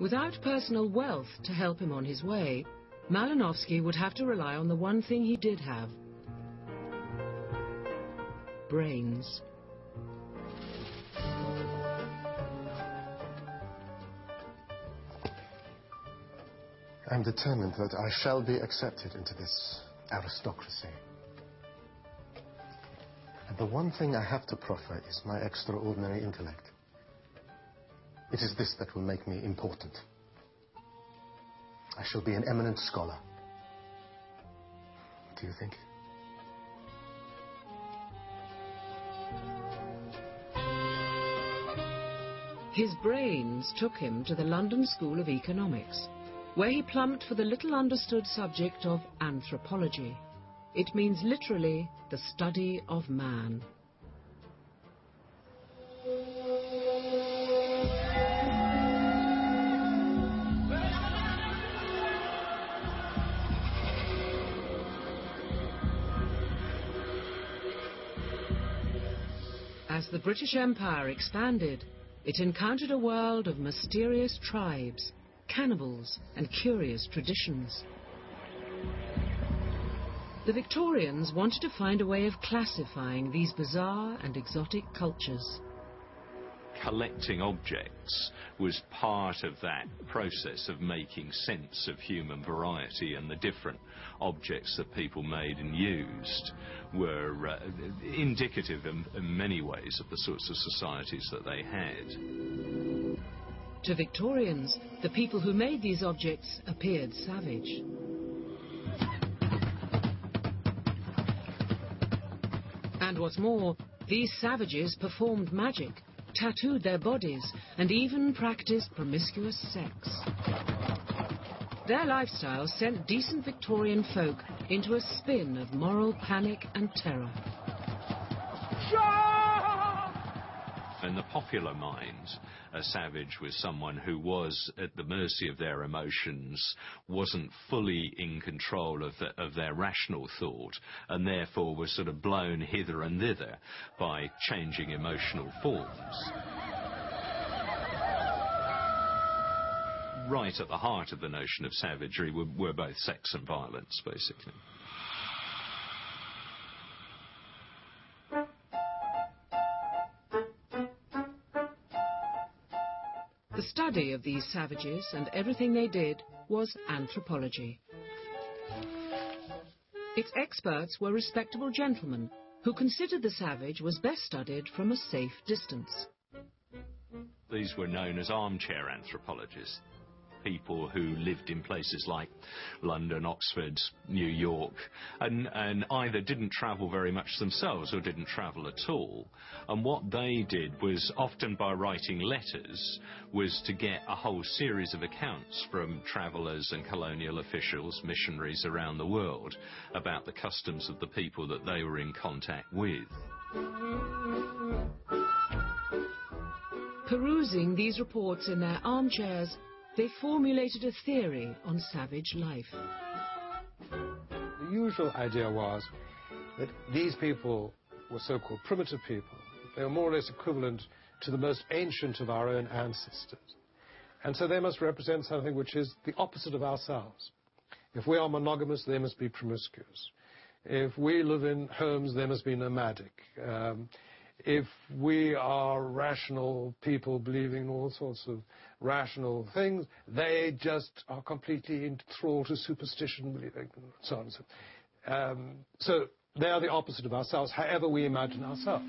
Without personal wealth to help him on his way, Malinowski would have to rely on the one thing he did have: brains. I'm determined that I shall be accepted into this aristocracy. And the one thing I have to proffer is my extraordinary intellect. It is this that will make me important. I shall be an eminent scholar. Do you think? His brains took him to the London School of Economics, where he plumped for the little understood subject of anthropology. It means literally the study of man. As the British Empire expanded, it encountered a world of mysterious tribes, cannibals, and curious traditions. The Victorians wanted to find a way of classifying these bizarre and exotic cultures. Collecting objects was part of that process of making sense of human variety, and the different objects that people made and used were indicative in many ways of the sorts of societies that they had. To Victorians, the people who made these objects appeared savage. And what's more, these savages performed magic, tattooed their bodies, and even practiced promiscuous sex. Their lifestyle sent decent Victorian folk into a spin of moral panic and terror. In the popular mind, a savage was someone who was at the mercy of their emotions, wasn't fully in control of their rational thought, and therefore was sort of blown hither and thither by changing emotional forms. Right at the heart of the notion of savagery were both sex and violence, basically. The study of these savages and everything they did was anthropology. Its experts were respectable gentlemen who considered the savage was best studied from a safe distance. These were known as armchair anthropologists. People who lived in places like London, Oxford, New York, and either didn't travel very much themselves or didn't travel at all. And what they did was, often by writing letters, was to get a whole series of accounts from travellers and colonial officials, missionaries around the world, about the customs of the people that they were in contact with. Perusing these reports in their armchairs, they formulated a theory on savage life. The usual idea was that these people were so-called primitive people. They were more or less equivalent to the most ancient of our own ancestors. And so they must represent something which is the opposite of ourselves. If we are monogamous, they must be promiscuous. If we live in homes, they must be nomadic. If we are rational people believing in all sorts of rational things, they just are completely enthralled to superstition, believing, so on and so. So they are the opposite of ourselves, however we imagine ourselves.